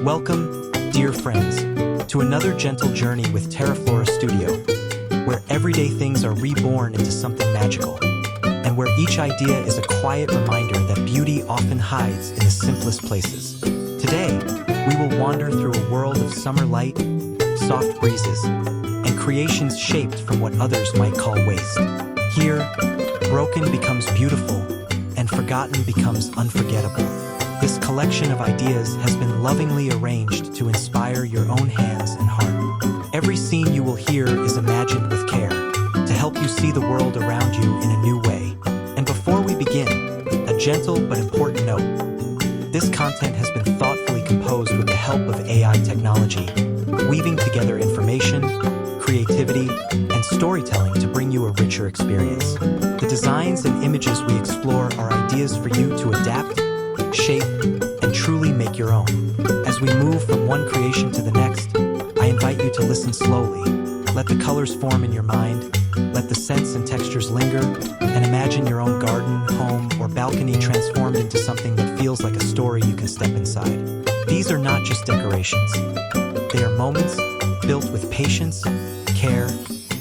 Welcome, dear friends, to another gentle journey with Terraflora Studio, where everyday things are reborn into something magical, and where each idea is a quiet reminder that beauty often hides in the simplest places. Today, we will wander through a world of summer light, soft breezes, and creations shaped from what others might call waste. Here, broken becomes beautiful, and forgotten becomes unforgettable. This collection of ideas has been lovingly arranged to inspire your own hands and heart. Every scene you will hear is imagined with care, to help you see the world around you in a new way. And before we begin, a gentle but important note. This content has been thoughtfully composed with the help of AI technology, weaving together information, creativity, and storytelling to bring you a richer experience. The designs and images we explore are ideas for you to adapt, shape, and truly make your own. As we move from one creation to the next, I invite you to listen slowly. Let the colors form in your mind, let the scents and textures linger, and imagine your own garden, home, or balcony transformed into something that feels like a story you can step inside. These are not just decorations. They are moments built with patience, care,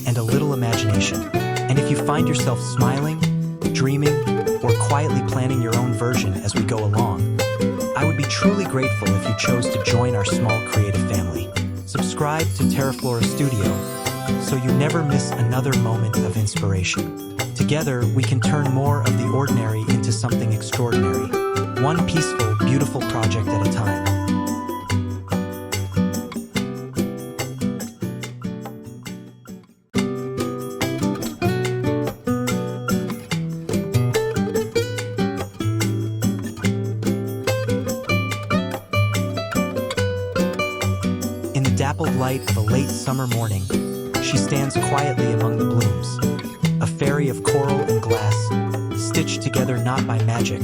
and a little imagination. And if you find yourself smiling, dreaming, or quietly planning your own version as we go along, I would be truly grateful if you chose to join our small creative family. Subscribe to Terraflora Studio so you never miss another moment of inspiration. Together, we can turn more of the ordinary into something extraordinary, one peaceful, beautiful project at a time. In the dappled light of a late summer morning, she stands quietly among the blooms, a fairy of coral and glass, stitched together not by magic,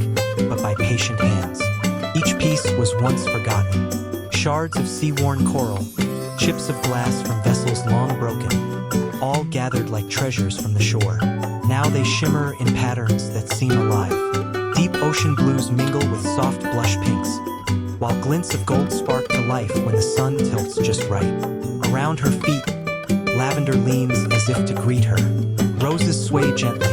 but by patient hands. Each piece was once forgotten. Shards of sea-worn coral, chips of glass from vessels long broken, all gathered like treasures from the shore. Now they shimmer in patterns that seem alive. Deep ocean blues mingle with soft blush pinks, while glints of gold spark to life when the sun tilts just right. Around her feet, lavender leans as if to greet her. Roses sway gently,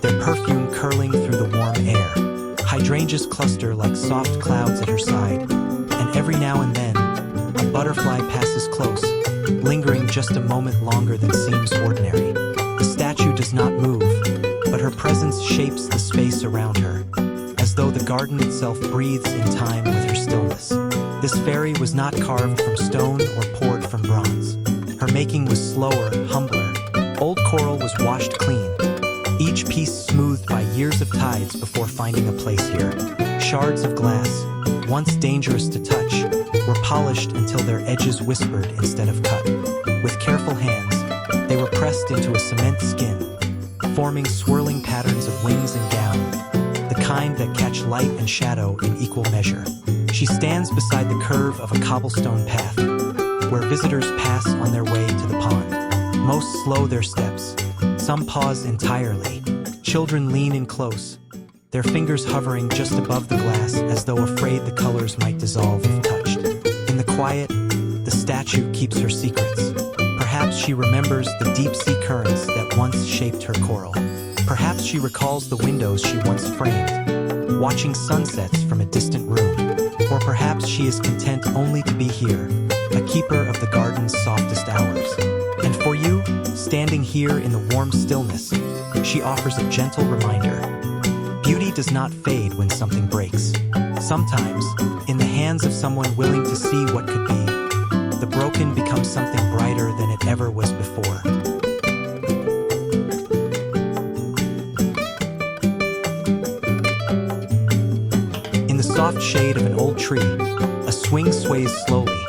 their perfume curling through the warm air. Hydrangeas cluster like soft clouds at her side, and every now and then, a butterfly passes close, lingering just a moment longer than seems ordinary. The statue does not move, but her presence shapes the space around her, as though the garden itself breathes in time with her stillness. This fairy was not carved from stone or poured from bronze. Her making was slower, humbler. Old coral was washed clean, each piece smoothed by years of tides before finding a place here. Shards of glass, once dangerous to touch, were polished until their edges whispered instead of cut. With careful hands, they were pressed into a cement skin, forming swirling patterns of wings and gown, the kind that catch light and shadow in equal measure. She stands beside the curve of a cobblestone path, where visitors pass on their way to the pond. Most slow their steps, some pause entirely. Children lean in close, their fingers hovering just above the glass as though afraid the colors might dissolve if touched. In the quiet, the statue keeps her secrets. Perhaps she remembers the deep-sea currents that once shaped her coral. Perhaps she recalls the windows she once framed, watching sunsets from a distant room. Or perhaps she is content only to be here, a keeper of the garden's softest hours. And for you, standing here in the warm stillness, she offers a gentle reminder. Beauty does not fade when something breaks. Sometimes, in the hands of someone willing to see what could be, the broken becomes something brighter than it ever was before. In the soft shade of an old tree, a swing sways slowly,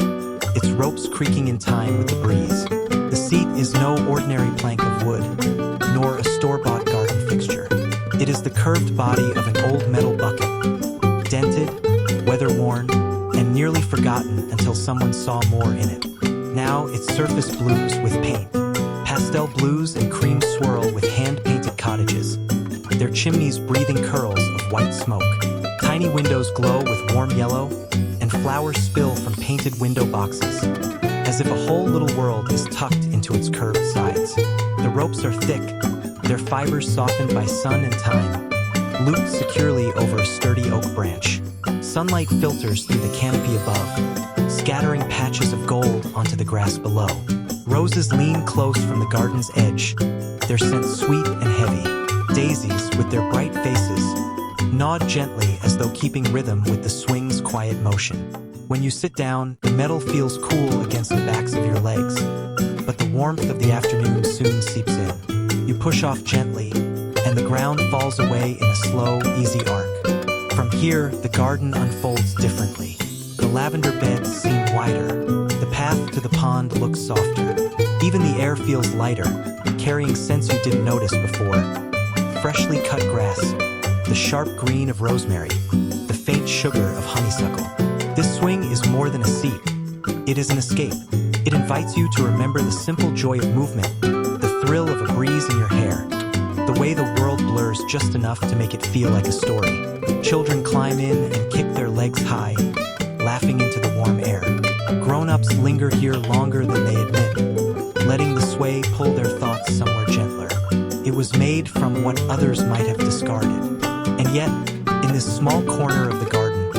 its ropes creaking in time with the breeze. The seat is no ordinary plank of wood, nor a store-bought garden fixture. It is the curved body of an old metal bucket, dented, weather-worn, and nearly forgotten until someone saw more in it. Now its surface blooms with paint. Pastel blues and cream swirl with hand-painted cottages, their chimneys breathing curls of white smoke. Tiny windows glow with warm yellow, and flowers spill from painted window boxes, as if a whole little world is tucked into its curved sides. The ropes are thick, their fibers softened by sun and time, looped securely over a sturdy oak branch. Sunlight filters through the canopy above, scattering patches of gold onto the grass below. Roses lean close from the garden's edge, their scent sweet and heavy. Daisies, with their bright faces, nod gently as though keeping rhythm with the swing's quiet motion. When you sit down, the metal feels cool against the backs of your legs, but the warmth of the afternoon soon seeps in. You push off gently, and the ground falls away in a slow, easy arc. From here, the garden unfolds differently. The lavender beds seem wider, the path to the pond looks softer. Even the air feels lighter, carrying scents you didn't notice before. Freshly cut grass, the sharp green of rosemary, the faint sugar of honeysuckle. This swing is more than a seat. It is an escape. It invites you to remember the simple joy of movement, the thrill of a breeze in your hair, the way the world blurs just enough to make it feel like a story. Children climb in and kick their legs high, laughing into the warm air. Grown-ups linger here longer than they admit, letting the sway pull their thoughts somewhere gentler. It was made from what others might have discarded. And yet, in this small corner of the garden,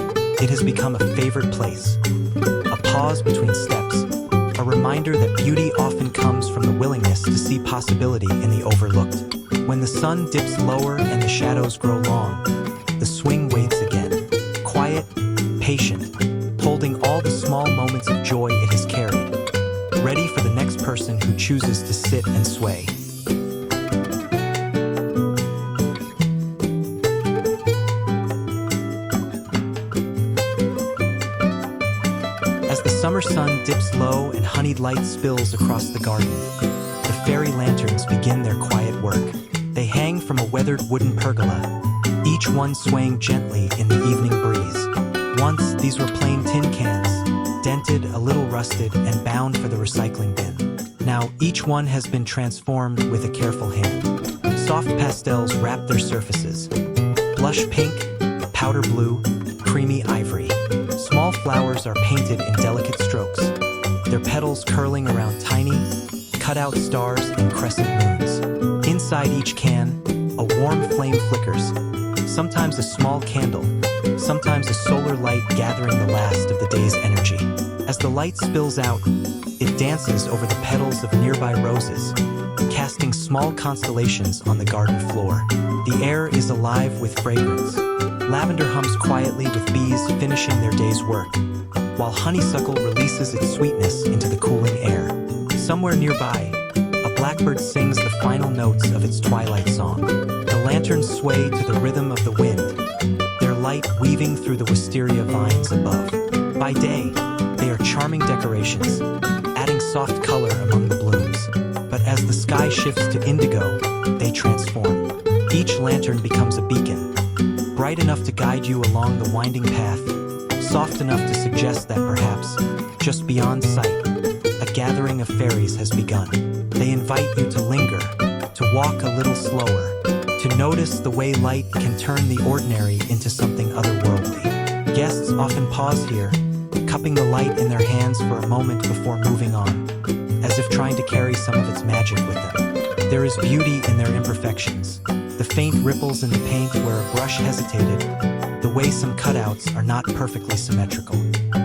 it has become a favorite place. A pause between steps, a reminder that beauty often comes from the willingness to see possibility in the overlooked. When the sun dips lower and the shadows grow long, the swing waits again, quiet, patient, holding all the small moments of joy it has carried, ready for the next person who chooses to sit and sway. As the summer sun dips low and honeyed light spills across the garden, the fairy lanterns begin their quiet work. They hang from a weathered wooden pergola, each one swaying gently in the evening breeze. Once, these were plain tin cans, dented, a little rusted, and bound for the recycling bin. Now, each one has been transformed with a careful hand. Soft pastels wrap their surfaces. Blush pink, powder blue, creamy ivory. Small flowers are painted in delicate strokes, their petals curling around tiny, cut-out stars and crescent moons. Inside each can, a warm flame flickers, sometimes a small candle, sometimes a solar light gathering the last of the day's energy. As the light spills out, it dances over the petals of nearby roses, casting small constellations on the garden floor. The air is alive with fragrance. Lavender hums quietly with bees finishing their day's work, while honeysuckle releases its sweetness into the cooling air. Somewhere nearby, a blackbird sings the final notes of its twilight song. The lanterns sway to the rhythm of the wind, their light weaving through the wisteria vines above. By day, they are charming decorations, adding soft color among the blooms. But as the sky shifts to indigo, they transform. Each lantern becomes a beacon, bright enough to guide you along the winding path, soft enough to suggest that perhaps, just beyond sight, a gathering of fairies has begun. They invite you to linger, to walk a little slower, to notice the way light can turn the ordinary into something otherworldly. Guests often pause here, cupping the light in their hands for a moment before moving on, as if trying to carry some of its magic with them. There is beauty in their imperfections, the faint ripples in the paint where a brush hesitated, the way some cutouts are not perfectly symmetrical.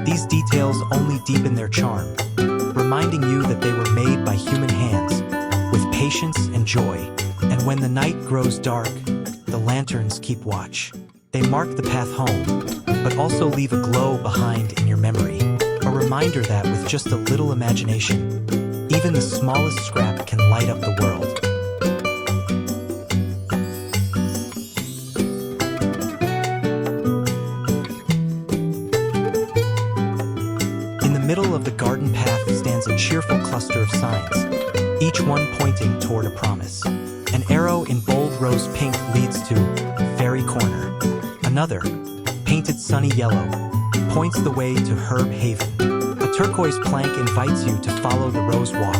These details only deepen their charm, reminding you that they were made by human hands, with patience and joy. And when the night grows dark, the lanterns keep watch. They mark the path home, but also leave a glow behind in your memory, a reminder that with just a little imagination, even the smallest scrap can light up the world. In the middle of the garden path stands a cheerful cluster of signs, each one pointing toward a promise. An arrow in bold rose pink leads to Fairy Corner. Another, painted sunny yellow, points the way to Herb Haven. A turquoise plank invites you to follow the rose walk,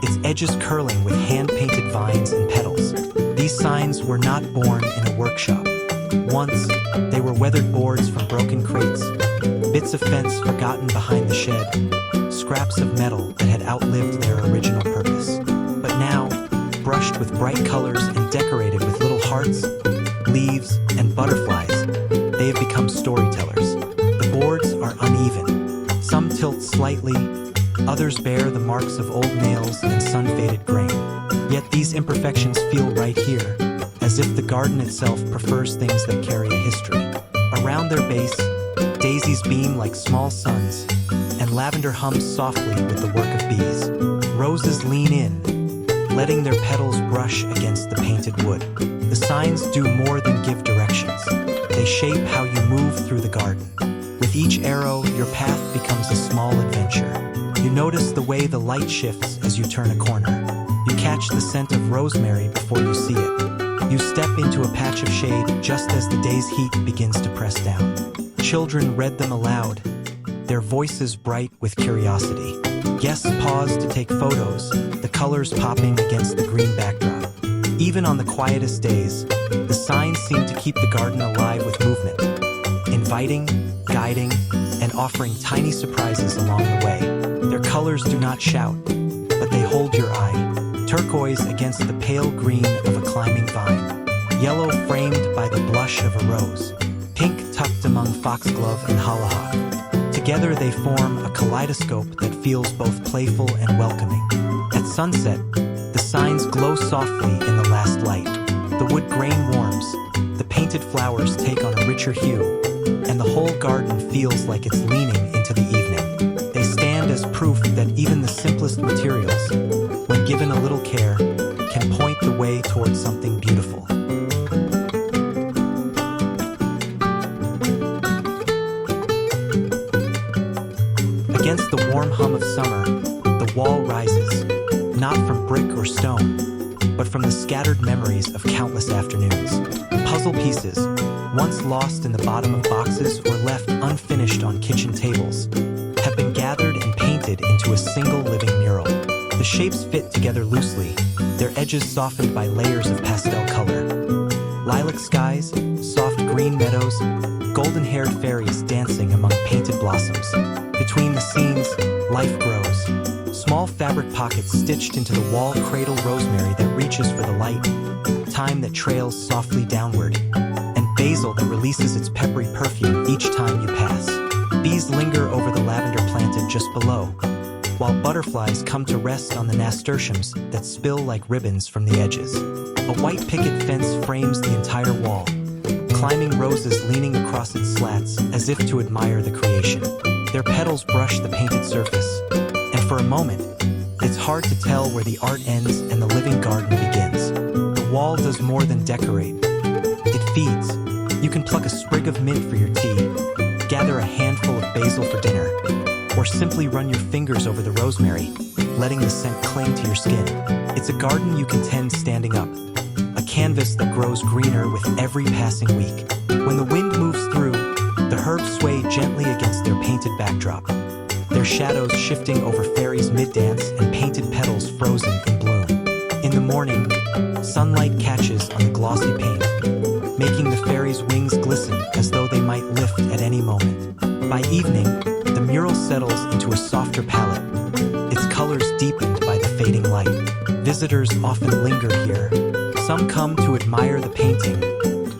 its edges curling with hand-painted vines and petals. These signs were not born in a workshop. Once, they were weathered boards from broken crates, bits of fence forgotten behind the shed, scraps of metal that had outlived their original purpose. But now, brushed with bright colors and decorated with little hearts, leaves, and butterflies, they have become storytellers. The boards are uneven. Some tilt slightly, others bear the marks of old nails and sun-faded grain. Yet these imperfections feel right here, as if the garden itself prefers things that carry a history. Around their base, daisies beam like small suns, and lavender hums softly with the work of bees. Roses lean in, letting their petals brush against the painted wood. The signs do more than give directions. They shape how you move through the garden. With each arrow, your path becomes a small adventure. You notice the way the light shifts as you turn a corner. You catch the scent of rosemary before you see it. You step into a patch of shade just as the day's heat begins to press down. Children read them aloud, their voices bright with curiosity. Guests pause to take photos, the colors popping against the green backdrop. Even on the quietest days, the signs seem to keep the garden alive with movement, inviting, guiding, and offering tiny surprises along the way. Their colors do not shout, but they hold your eye. Turquoise against the pale green of a climbing vine. Yellow framed by the blush of a rose. Pink tucked among foxglove and hollyhock. Together they form a kaleidoscope that feels both playful and welcoming. At sunset, the signs glow softly in the last light. The wood grain warms, the painted flowers take on a richer hue, and the whole garden feels like it's leaning into the evening. They stand as proof that even the simplest materials, when given a little care, can point the way towards something beautiful. Against the warm hum of summer, the wall rises, not from brick or stone, but from the scattered memories of countless afternoons. Puzzle pieces, once lost in the bottom of boxes or left unfinished on kitchen tables, have been gathered and painted into a single living mural. The shapes fit together loosely, their edges softened by layers of pastel color. Lilac skies, soft green meadows, golden-haired fairies dancing among painted blossoms. Between the scenes, life grows. Small fabric pockets stitched into the wall cradle rosemary that reaches for the light, thyme that trails softly downward, and basil that releases its peppery perfume each time you pass. Bees linger over the lavender planted just below, while butterflies come to rest on the nasturtiums that spill like ribbons from the edges. A white picket fence frames the entire wall, climbing roses leaning across its slats as if to admire the creation. Their petals brush the painted surface, and for a moment, it's hard to tell where the art ends and the living garden begins. The wall does more than decorate. It feeds. You can pluck a sprig of mint for your tea, gather a handful of basil for dinner, or simply run your fingers over the rosemary, letting the scent cling to your skin. It's a garden you can tend standing up, a canvas that grows greener with every passing week. When the wind moves through, the herbs sway gently against their painted backdrop, their shadows shifting over fairies' mid-dance and painted petals frozen in bloom. In the morning, sunlight catches on the glossy paint, making the fairies' wings glisten as though they might lift at any moment. By evening, the mural settles into a softer palette, its colors deepened by the fading light. Visitors often linger here. Some come to admire the painting,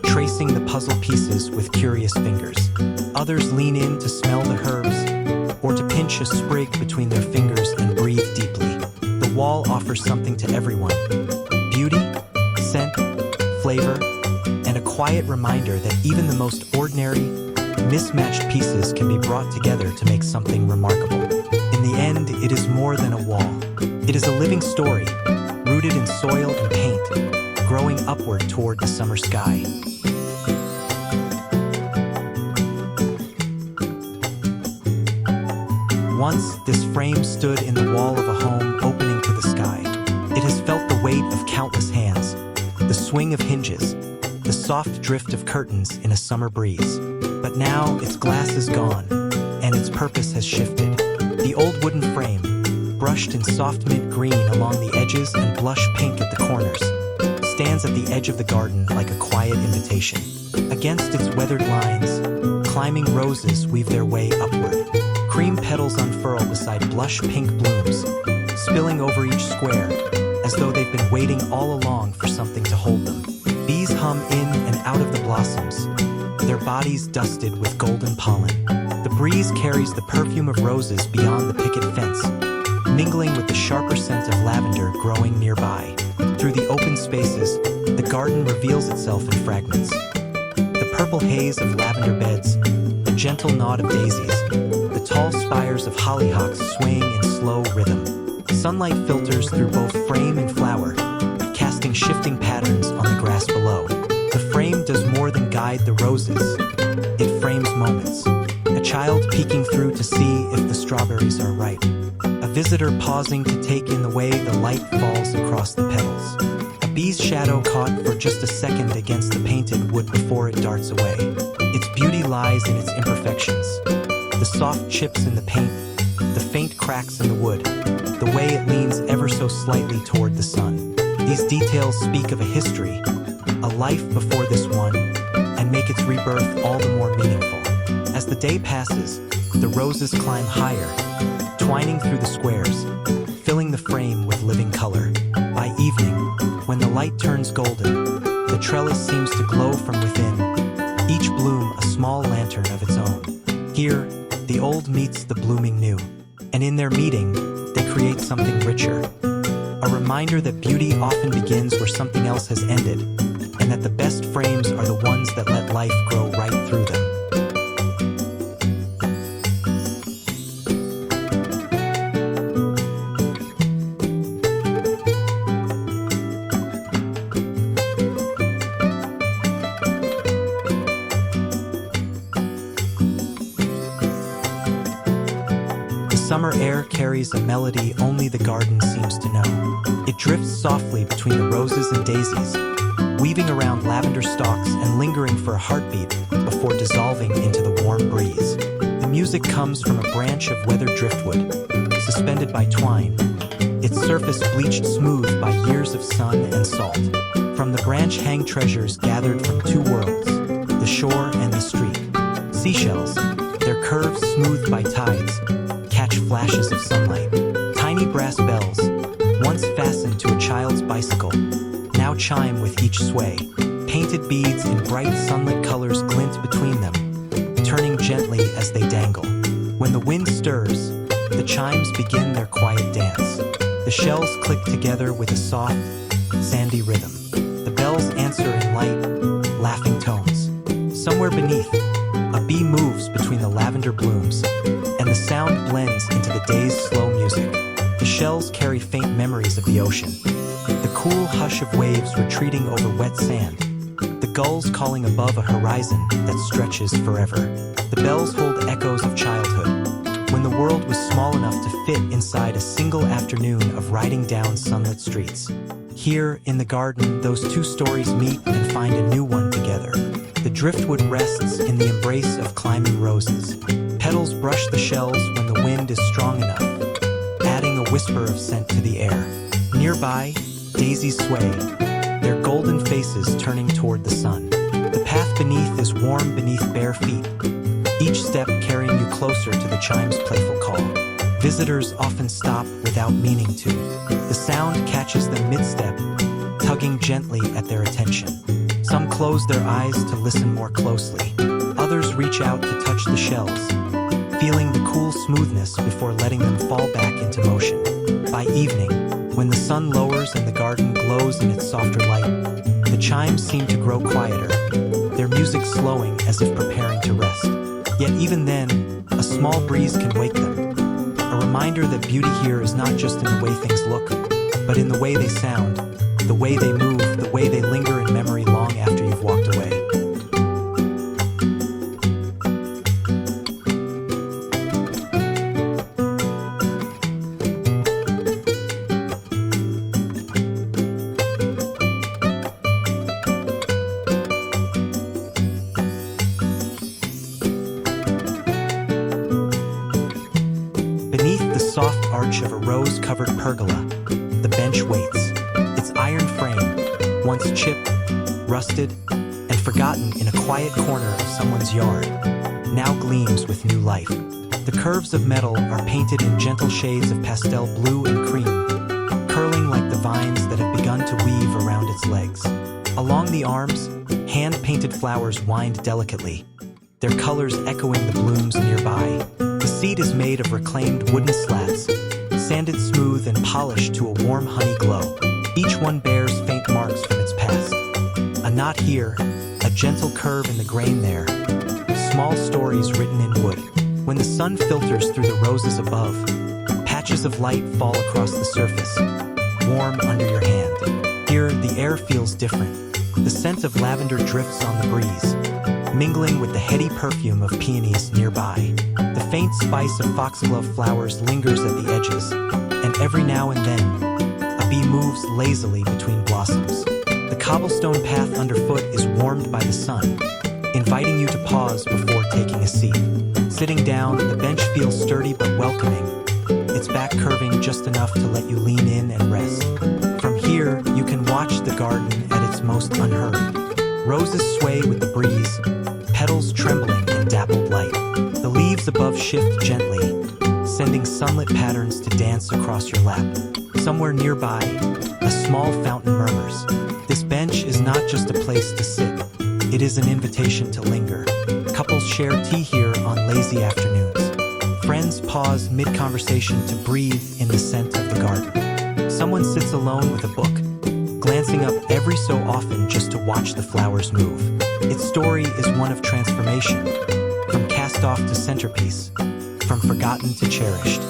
tracing the puzzle pieces with curious fingers. Others lean in to smell the herbs, or to pinch a sprig between their fingers and breathe deeply. The wall offers something to everyone: beauty, scent, flavor, and a quiet reminder that even the most ordinary, mismatched pieces can be brought together to make something remarkable. In the end, it is more than a wall. It is a living story, rooted in soil and paint, growing upward toward the summer sky. Once, this frame stood in the wall of a home opening to the sky. It has felt the weight of countless hands, the swing of hinges, the soft drift of curtains in a summer breeze. But now, its glass is gone, and its purpose has shifted. The old wooden frame, brushed in soft mint green along the edges and blush pink at the corners, stands at the edge of the garden like a quiet invitation. Against its weathered lines, climbing roses weave their way upward. Cream petals unfurl beside blush pink blooms, spilling over each square, as though they've been waiting all along for something to hold them. Bees hum in and out of the blossoms, their bodies dusted with golden pollen. The breeze carries the perfume of roses beyond the picket fence, mingling with the sharper scent of lavender growing nearby. Through the open spaces, the garden reveals itself in fragments. The purple haze of lavender beds, the gentle nod of daisies, the tall spires of hollyhocks swaying in slow rhythm. Sunlight filters through both frame and flower, casting shifting patterns on the grass below. The frame does more than guide the roses. It frames moments. A child peeking through to see if the strawberries are ripe. A visitor pausing to take in the way the light falls across the petals. A bee's shadow caught for just a second against the painted wood before it darts away. Its beauty lies in its imperfections. The soft chips in the paint, the faint cracks in the wood, the way it leans ever so slightly toward the sun. These details speak of a history, a life before this one, and make its rebirth all the more meaningful. As the day passes, the roses climb higher, twining through the squares, filling the frame with living color. By evening, when the light turns golden, the trellis seems to glow from within, each bloom a small lantern of its own. Here, the old meets the blooming new, and in their meeting, they create something richer. A reminder that beauty often begins where something else has ended, and that the best frames are the ones that let life grow right through them. Summer air carries a melody only the garden seems to know. It drifts softly between the roses and daisies, weaving around lavender stalks and lingering for a heartbeat before dissolving into the warm breeze. The music comes from a branch of weathered driftwood, suspended by twine, its surface bleached smooth by years of sun and salt. From the branch hang treasures gathered from two worlds, the shore and the street. Seashells, their curves smoothed by tides, catch flashes of sunlight. Tiny brass bells, once fastened to a child's bicycle, now chime with each sway. Painted beads in bright sunlit colors glint between them, turning gently as they dangle. When the wind stirs, the chimes begin their quiet dance. The shells click together with a soft, sandy rhythm. The bells answer in light, laughing tones. Somewhere beneath, a bee moves between the lavender blooms, and the sound blends into the day's slow music. The shells carry faint memories of the ocean, the cool hush of waves retreating over wet sand, the gulls calling above a horizon that stretches forever. The bells hold echoes of childhood, when the world was small enough to fit inside a single afternoon of riding down sunlit streets. Here, in the garden, those two stories meet and find a new one together. The driftwood rests in the embrace of climbing roses. Petals brush the shells when the wind is strong enough, adding a whisper of scent to the air. Nearby, daisies sway, their golden faces turning toward the sun. The path beneath is warm beneath bare feet, each step carrying you closer to the chime's playful call. Visitors often stop without meaning to. The sound catches them mid-step, tugging gently at their attention. Some close their eyes to listen more closely. Others reach out to touch the shells, feeling the cool smoothness before letting them fall back into motion. By evening, when the sun lowers and the garden glows in its softer light, the chimes seem to grow quieter, their music slowing as if preparing to rest. Yet even then, a small breeze can wake them, a reminder that beauty here is not just in the way things look, but in the way they sound, the way they move, the way they linger in memory long after you've walked away. Beneath the soft arch of a rose-covered pergola, the bench waits, its iron frame, once chipped, rusted, and forgotten in a quiet corner of someone's yard. now gleams with new life. The curves of metal are painted in gentle shades of pastel blue and cream, curling like the vines that have begun to weave around its legs. Along the arms, hand-painted flowers wind delicately, their colors echoing the blooms nearby. The seat is made of reclaimed wooden slats, sanded smooth and polished to a warm honey glow. Each one bears faint marks from its past. A knot here, a gentle curve in the grain there, small stories written in wood. When the sun filters through the roses above, patches of light fall across the surface, warm under your hand. Here, the air feels different. The scent of lavender drifts on the breeze, mingling with the heady perfume of peonies nearby. The faint spice of foxglove flowers lingers at the edges, and every now and then, a bee moves lazily between blossoms. The cobblestone path underfoot is warmed by the sun, inviting you to pause before taking a seat. Sitting down, the bench feels sturdy but welcoming, its back curving just enough to let you lean in and rest. From here, you can watch the garden at its most unhurried. Roses sway with the breeze, petals trembling in dappled light. The leaves above shift gently, sending sunlit patterns to dance across your lap. Somewhere nearby, a small fountain murmurs. This bench is not just a place to sit, it is an invitation to linger. Couples share tea here on lazy afternoons. Friends pause mid-conversation to breathe in the scent of the garden. Someone sits alone with a book, glancing up every so often just to watch the flowers move. Its story is one of transformation, from cast-off to centerpiece, from forgotten to cherished.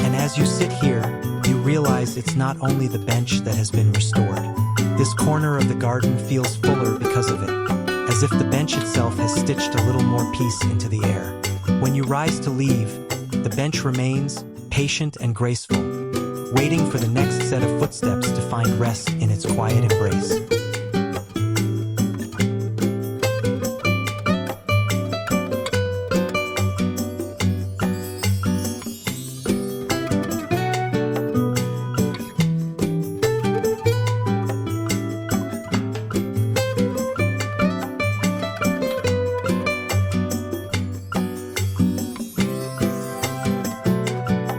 And as you sit here, you realize it's not only the bench that has been restored. This corner of the garden feels fuller because of it, as if the bench itself has stitched a little more peace into the air. When you rise to leave, the bench remains, patient and graceful, waiting for the next set of footsteps to find rest in its quiet embrace.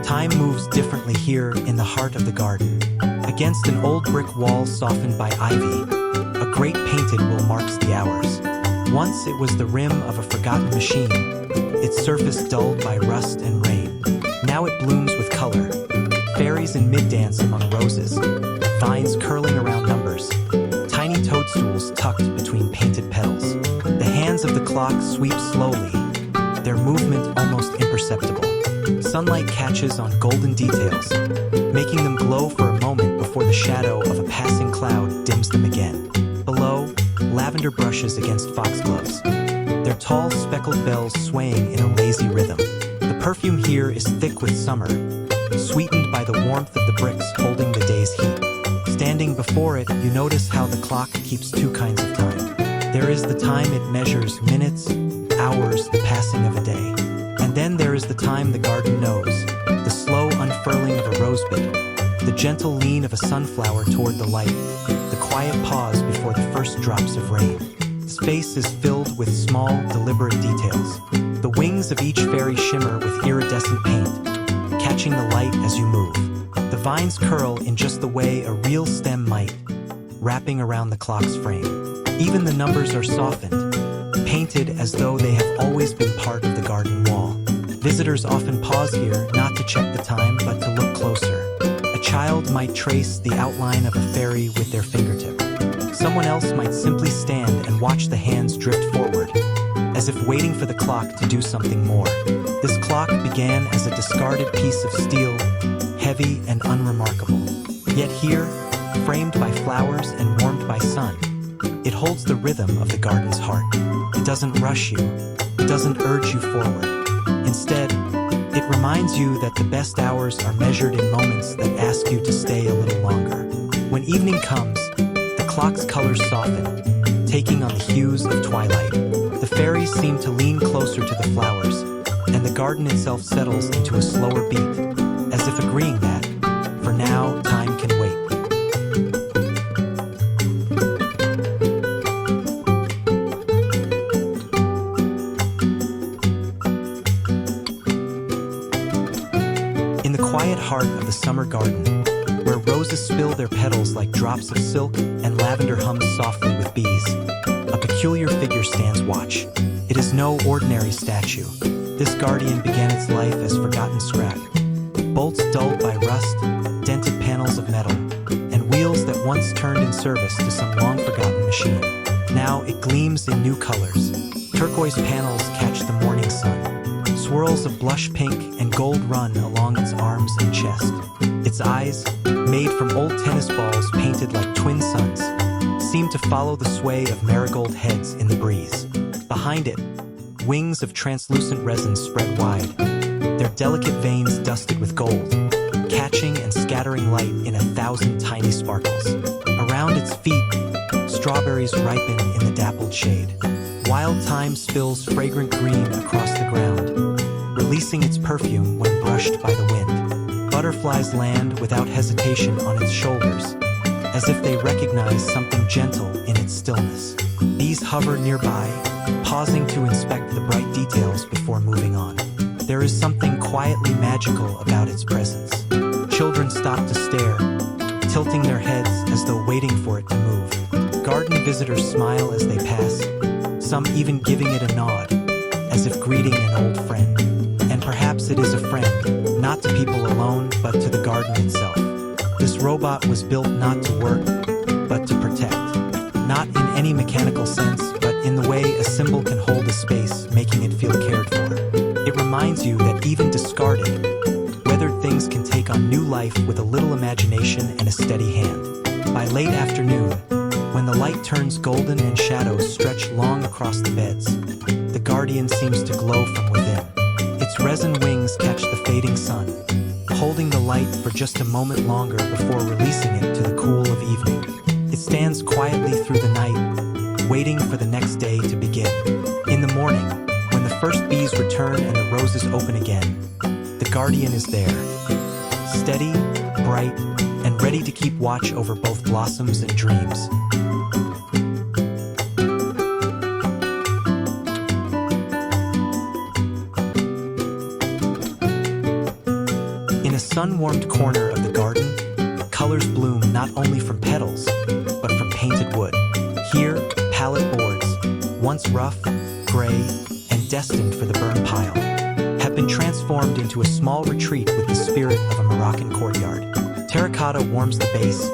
Time moves differently here in the heart of the garden. Against an old brick wall softened by ivy, a great painted will marks the hours. Once it was the rim of a forgotten machine, its surface dulled by rust and rain. Now it blooms with color, fairies in mid-dance among roses, vines curling around numbers, tiny toadstools tucked between painted petals. The hands of the clock sweep slowly, their movement almost imperceptible. Sunlight catches on golden details, making them glow for a moment before the shadow of a passing cloud dims them again. Below, lavender brushes against foxgloves, their tall speckled bells swaying in a lazy rhythm. The perfume here is thick with summer, sweetened by the warmth of the bricks holding the day's heat. Standing before it, you notice how the clock keeps two kinds of time. There is the time it measures minutes, hours, the passing of a day. And then there is the time the garden knows, the slow unfurling of a rosebud, the gentle lean of a sunflower toward the light, the quiet pause before the first drops of rain. The space is filled with small, deliberate details. The wings of each fairy shimmer with iridescent paint, catching the light as you move. The vines curl in just the way a real stem might, wrapping around the clock's frame. Even the numbers are softened, painted as though they have always been part of the garden wall. Visitors often pause here not to check the time but to look closer. A child might trace the outline of a fairy with their fingertip. Someone else might simply stand and watch the hands drift forward, as if waiting for the clock to do something more. This clock began as a discarded piece of steel, heavy and unremarkable. Yet here, framed by flowers and warmed by sun, it holds the rhythm of the garden's heart. It doesn't rush you. It doesn't urge you forward. Instead, it reminds you that the best hours are measured in moments that ask you to stay a little longer. When evening comes, the clock's colors soften, taking on the hues of twilight. The fairies seem to lean closer to the flowers, and the garden itself settles into a slower beat, as if agreeing that, for now, time can wait. In the quiet heart of the summer garden, where roses spill their petals like drops of silk and lavender hums softly with bees, a peculiar figure stands watch. It is no ordinary statue. This guardian began its life as forgotten scrap. Bolts dulled by rust, dented panels of metal, and wheels that once turned in service to some long-forgotten machine. Now it gleams in new colors. Turquoise panels catch the morning sun. Swirls of blush pink and gold run along its arms and chest. Its eyes, made from old tennis balls painted like twin suns, seem to follow the sway of marigold heads in the breeze. Behind it, wings of translucent resin spread wide, their delicate veins dusted with gold, catching and scattering light in 1,000 tiny sparkles. Around its feet, strawberries ripen in the dappled shade. Wild thyme spills fragrant green across the ground, releasing its perfume when brushed by the wind. Butterflies land without hesitation on its shoulders, as if they recognize something gentle in its stillness. Bees hover nearby, pausing to inspect the bright details before moving on. There is something quietly magical about its presence. Children stop to stare, tilting their heads as though waiting for it to move. Garden visitors smile as they pass, some even giving it a nod, as if greeting an old friend. And perhaps it is a friend, not to people alone, but to the garden itself. This robot was built not to work, but to protect. Not in any mechanical sense, but in the way a symbol can hold a space, making it feel cared for. It reminds you that even discarded, weathered things can take on new life with a little imagination and a steady hand. By late afternoon, when the light turns golden and shadows stretch long across the beds, the guardian seems to glow from within. Its resin wings catch the fading sun, holding the light for just a moment longer before releasing it to the cool of evening. It stands quietly through the night, waiting for the next day to begin. In the morning, when the first bees return and the roses open again, the guardian is there, steady, bright, and ready to keep watch over both blossoms and dreams. In a sun-warmed corner of the garden, colors bloom not only from petals, but from painted wood. Here, pallet boards, once rough, gray, and destined for the burn pile, have been transformed into a small retreat with the spirit of a Moroccan courtyard. Terracotta warms the base,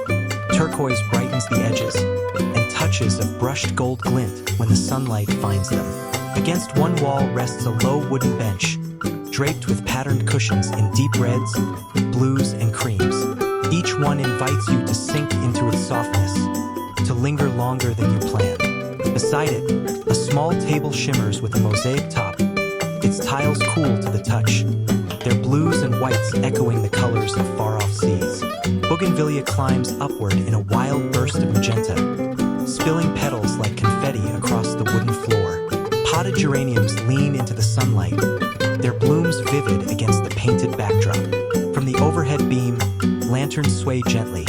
turquoise brightens the edges, and touches of brushed gold glint when the sunlight finds them. Against one wall rests a low wooden bench, draped with patterned cushions in deep reds, blues, and creams. Each one invites you to sink into its softness, to linger longer than you planned. Beside it, a small table shimmers with a mosaic top, its tiles cool to the touch, their blues and whites echoing the colors of far-off seas. Bougainvillea climbs upward in a wild burst of magenta, spilling petals like confetti across the wooden floor. Potted geraniums lean into the sunlight, their blooms vivid against the painted backdrop. From the overhead beam, lanterns sway gently,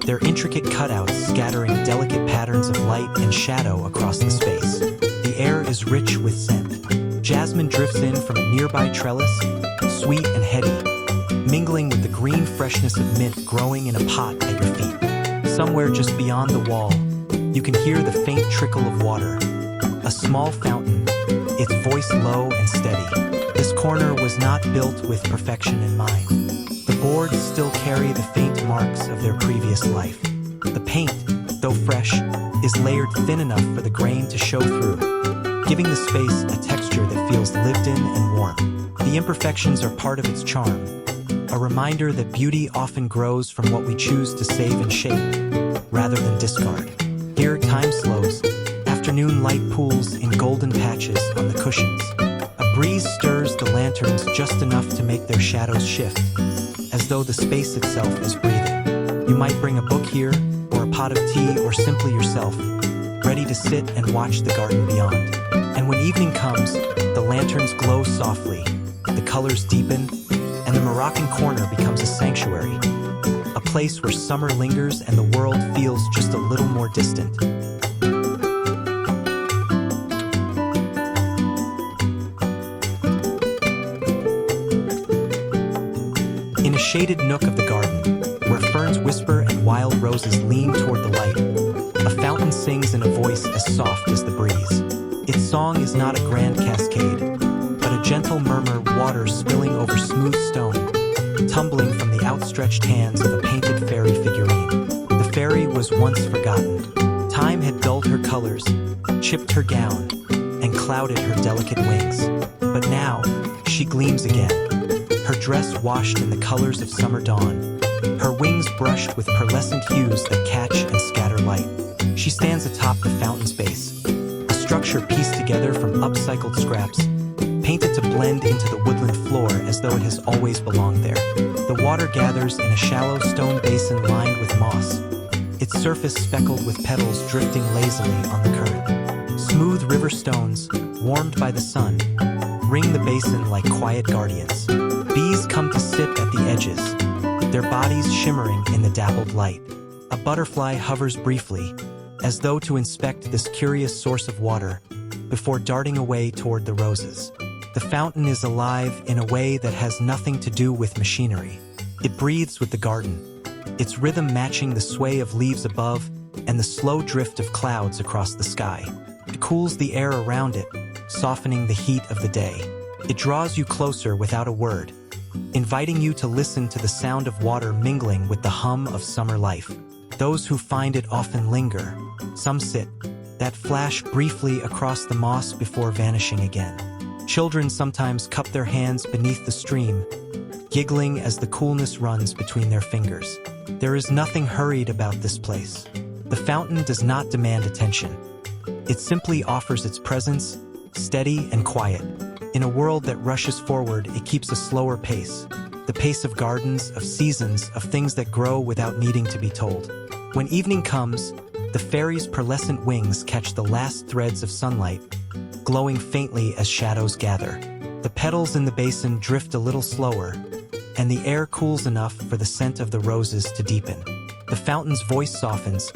their intricate cutouts scattering delicate patterns of light and shadow across the space. The air is rich with scent. Jasmine drifts in from a nearby trellis, sweet and heady, mingling with the green freshness of mint growing in a pot at your feet. Somewhere just beyond the wall, you can hear the faint trickle of water, a small fountain, its voice low and steady. This corner was not built with perfection in mind. The boards still carry the faint marks of their previous life. The paint, though fresh, is layered thin enough for the grain to show through, giving the space a texture that feels lived in and warm. The imperfections are part of its charm, a reminder that beauty often grows from what we choose to save and shape, rather than discard. Here, time slows. Afternoon light pools in golden patches on the cushions. A breeze stirs the lanterns just enough to make their shadows shift, as though the space itself is breathing. You might bring a book here, or a pot of tea, or simply yourself, ready to sit and watch the garden beyond. And when evening comes, the lanterns glow softly, the colors deepen, and the Moroccan Corner becomes a sanctuary, a place where summer lingers and the world feels just a little more distant. In a shaded nook of the garden, where ferns whisper and wild roses lean toward the light, a fountain sings in a voice as soft as the breeze. Its song is not a grand cascade, but a gentle murmur, water spilling over smooth stone, tumbling from the outstretched hands of a painted fairy figurine. The fairy was once forgotten. Time had dulled her colors, chipped her gown, and clouded her delicate wings. But now, she gleams again, her dress washed in the colors of summer dawn, her wings brushed with pearlescent hues that catch and scatter light. She stands atop the fountain's base, a structure pieced together from upcycled scraps, painted to blend into the woodland floor as though it has always belonged there. The water gathers in a shallow stone basin lined with moss, its surface speckled with petals drifting lazily on the current. Smooth river stones, warmed by the sun, ring the basin like quiet guardians. Bees come to sit at the edges, their bodies shimmering in the dappled light. A butterfly hovers briefly, as though to inspect this curious source of water, before darting away toward the roses. The fountain is alive in a way that has nothing to do with machinery. It breathes with the garden, its rhythm matching the sway of leaves above and the slow drift of clouds across the sky. It cools the air around it, softening the heat of the day. It draws you closer without a word, inviting you to listen to the sound of water mingling with the hum of summer life. Those who find it often linger. Some sit, that flash briefly across the moss before vanishing again. Children sometimes cup their hands beneath the stream, giggling as the coolness runs between their fingers. There is nothing hurried about this place. The fountain does not demand attention. It simply offers its presence, steady and quiet. In a world that rushes forward, it keeps a slower pace. The pace of gardens, of seasons, of things that grow without needing to be told. When evening comes, the fairy's pearlescent wings catch the last threads of sunlight, glowing faintly as shadows gather. The petals in the basin drift a little slower, and the air cools enough for the scent of the roses to deepen. The fountain's voice softens,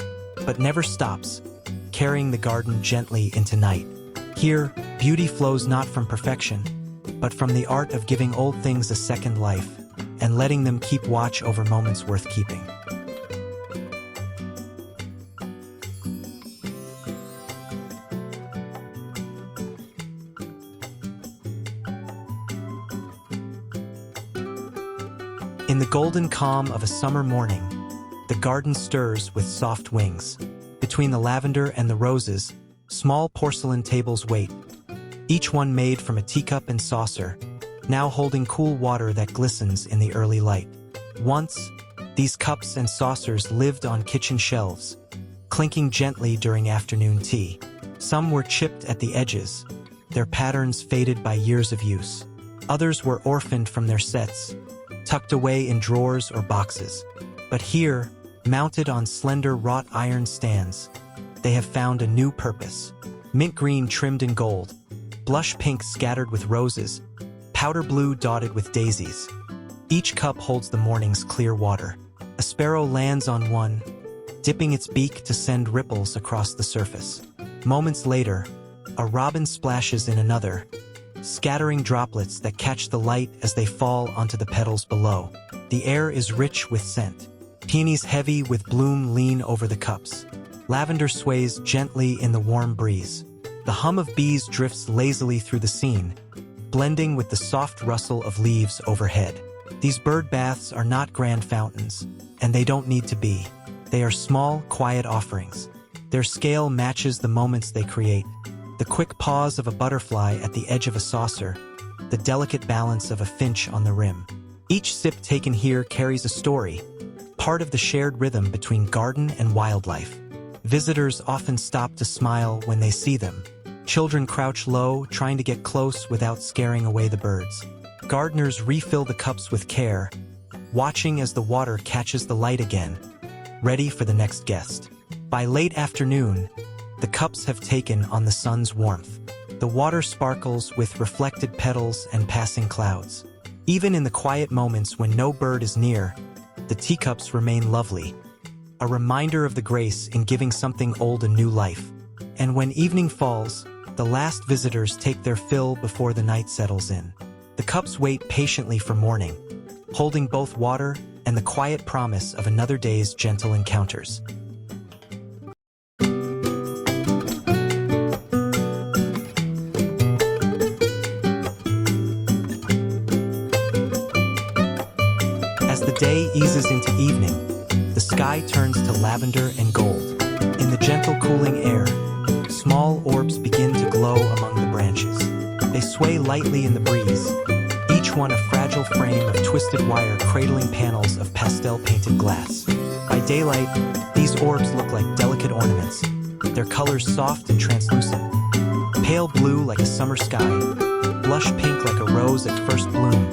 but never stops, carrying the garden gently into night. Here, beauty flows not from perfection, but from the art of giving old things a second life, and letting them keep watch over moments worth keeping. In the golden calm of a summer morning, the garden stirs with soft wings. Between the lavender and the roses, small porcelain tables wait, each one made from a teacup and saucer, now holding cool water that glistens in the early light. Once, these cups and saucers lived on kitchen shelves, clinking gently during afternoon tea. Some were chipped at the edges, their patterns faded by years of use. Others were orphaned from their sets, tucked away in drawers or boxes. But here, mounted on slender wrought iron stands, they have found a new purpose. Mint green trimmed in gold, blush pink scattered with roses, powder blue dotted with daisies. Each cup holds the morning's clear water. A sparrow lands on one, dipping its beak to send ripples across the surface. Moments later, a robin splashes in another, scattering droplets that catch the light as they fall onto the petals below. The air is rich with scent. Peonies heavy with bloom lean over the cups. Lavender sways gently in the warm breeze. The hum of bees drifts lazily through the scene, blending with the soft rustle of leaves overhead. These bird baths are not grand fountains, and they don't need to be. They are small, quiet offerings. Their scale matches the moments they create. The quick pause of a butterfly at the edge of a saucer, the delicate balance of a finch on the rim. Each sip taken here carries a story, part of the shared rhythm between garden and wildlife. Visitors often stop to smile when they see them. Children crouch low, trying to get close without scaring away the birds. Gardeners refill the cups with care, watching as the water catches the light again, ready for the next guest. By late afternoon, the cups have taken on the sun's warmth. The water sparkles with reflected petals and passing clouds. Even in the quiet moments when no bird is near, the teacups remain lovely, a reminder of the grace in giving something old a new life. And when evening falls, the last visitors take their fill before the night settles in. The cups wait patiently for morning, holding both water and the quiet promise of another day's gentle encounters. As the day eases into evening, the sky turns to lavender and gold. In the gentle cooling air, small orbs begin to glow among the branches. They sway lightly in the breeze, each one a fragile frame of twisted wire cradling panels of pastel-painted glass. By daylight, these orbs look like delicate ornaments, their colors soft and translucent. Pale blue like a summer sky, blush pink like a rose at first bloom,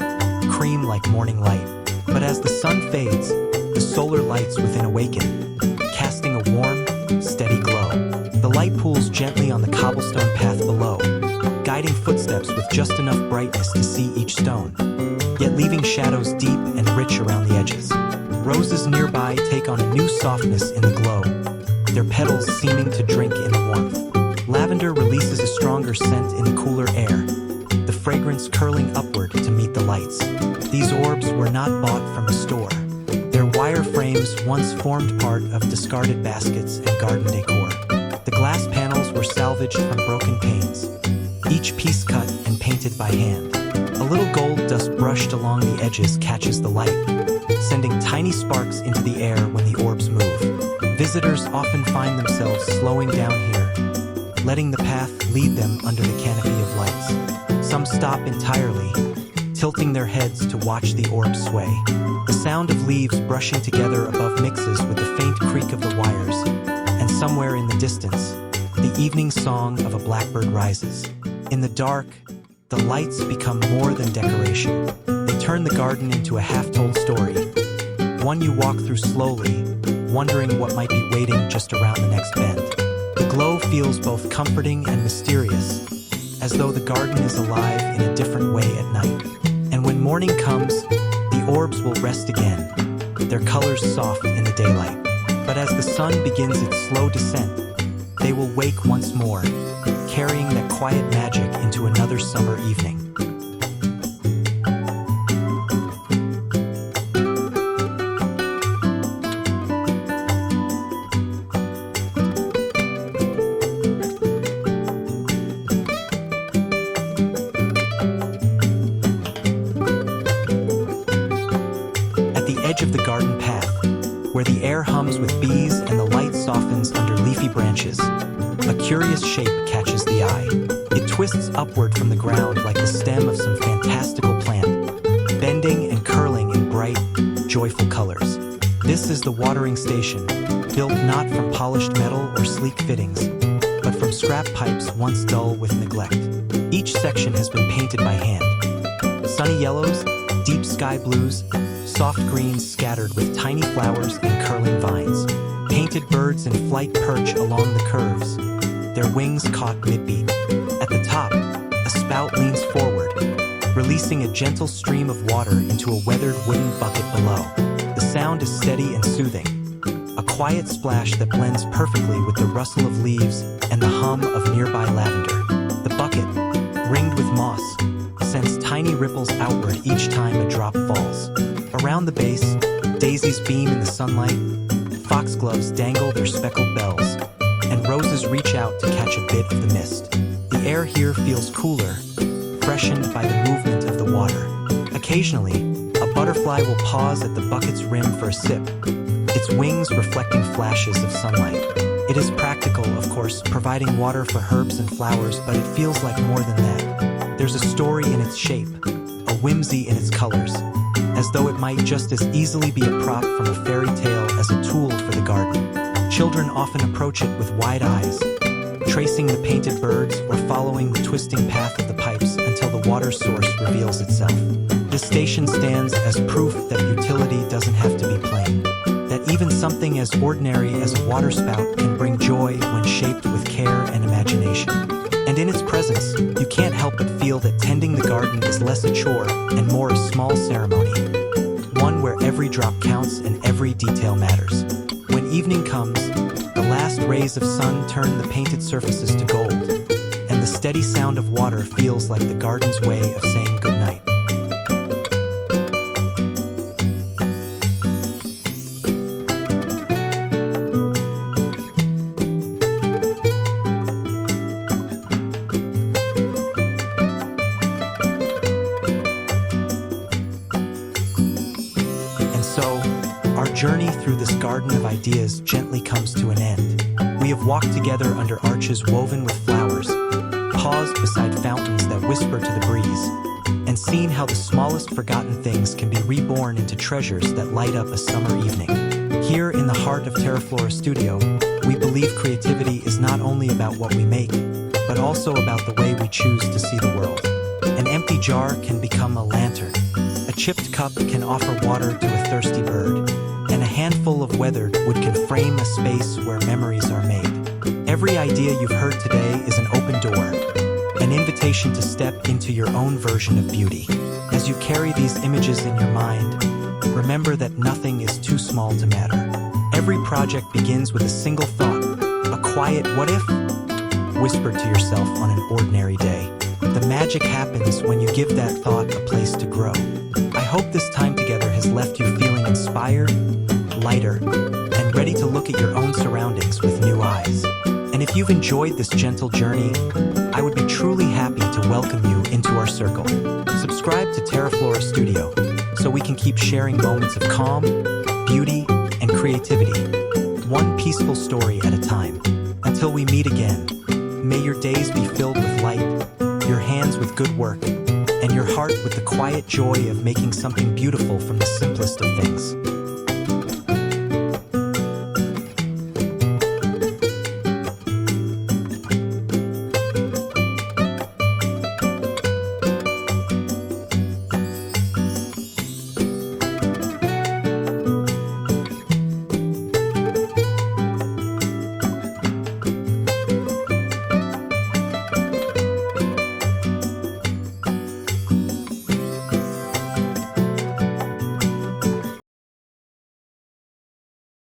cream like morning light. But as the sun fades, the solar lights within awaken, casting a warm, steady glow. The light pools gently on the cobblestone path below, guiding footsteps with just enough brightness to see each stone, yet leaving shadows deep and rich around the edges. Roses nearby take on a new softness in the glow, their petals seeming to drink in the warmth. Lavender releases a stronger scent in the cooler air, the fragrance curling upward to meet the lights. These orbs were not bought from a store. Their wire frames once formed part of discarded baskets and garden decor. The glass panels were salvaged from broken panes, each piece cut and painted by hand. A little gold dust brushed along the edges catches the light, sending tiny sparks into the air when the orbs move. Visitors often find themselves slowing down here, letting the path lead them under the canopy of lights. Some stop entirely, tilting their heads to watch the orbs sway. The sound of leaves brushing together above mixes with the faint creak of the wires, and somewhere in the distance, the evening song of a blackbird rises. In the dark, the lights become more than decoration. They turn the garden into a half-told story, one you walk through slowly, wondering what might be waiting just around the next bend. The glow feels both comforting and mysterious, as though the garden is alive in a different way at night. And when morning comes, the orbs will rest again, their colors soft in the daylight. But as the sun begins its slow descent, they will wake once more, carrying that quiet magic into another summer evening. Edge of the garden path, where the air hums with bees and the light softens under leafy branches, a curious shape catches the eye. It twists upward from the ground like the stem of some fantastical plant, bending and curling in bright, joyful colors. This is the watering station, built not from polished metal or sleek fittings, but from scrap pipes once dull with neglect. Each section has been painted by hand. Sunny yellows, deep sky blues, soft greens scattered with tiny flowers and curling vines. Painted birds in flight perch along the curves, their wings caught mid-beat. At the top, a spout leans forward, releasing a gentle stream of water into a weathered wooden bucket below. The sound is steady and soothing, a quiet splash that blends perfectly with the rustle of leaves and the hum of nearby lavender. The bucket, ringed with moss, sends tiny ripples outward each time a drop falls. Around the base, daisies beam in the sunlight, foxgloves dangle their speckled bells, and roses reach out to catch a bit of the mist. The air here feels cooler, freshened by the movement of the water. Occasionally, a butterfly will pause at the bucket's rim for a sip, its wings reflecting flashes of sunlight. It is practical, of course, providing water for herbs and flowers, but it feels like more than that. There's a story in its shape, a whimsy in its colors, as though it might just as easily be a prop from a fairy tale as a tool for the garden. Children often approach it with wide eyes, tracing the painted birds or following the twisting path of the pipes until the water source reveals itself. This station stands as proof that utility doesn't have to be plain, that even something as ordinary as a waterspout can bring joy when shaped with care and imagination. And in its presence, you can't help but feel that tending the garden is less a chore and more a small ceremony, one where every drop counts and every detail matters. When evening comes, the last rays of sun turn the painted surfaces to gold, and the steady sound of water feels like the garden's way of saying goodnight. So, our journey through this garden of ideas gently comes to an end. We have walked together under arches woven with flowers, paused beside fountains that whisper to the breeze, and seen how the smallest forgotten things can be reborn into treasures that light up a summer evening. Here in the heart of Terraflora Studio, we believe creativity is not only about what we make, but also about the way we choose to see the world. An empty jar can become a lantern. A chipped cup can offer water to a thirsty bird, and a handful of weathered wood can frame a space where memories are made. Every idea you've heard today is an open door, an invitation to step into your own version of beauty. As you carry these images in your mind, remember that nothing is too small to matter. Every project begins with a single thought, a quiet "what if?" whispered to yourself on an ordinary day. The magic happens when you give that thought a place to grow. I hope this time together has left you feeling inspired, lighter, and ready to look at your own surroundings with new eyes. And if you've enjoyed this gentle journey, I would be truly happy to welcome you into our circle. Subscribe to Terraflora Studio so we can keep sharing moments of calm, beauty, and creativity, one peaceful story at a time. Until we meet again, may your days be filled with light, your hands with good work, and your heart with the quiet joy of making something beautiful from the simplest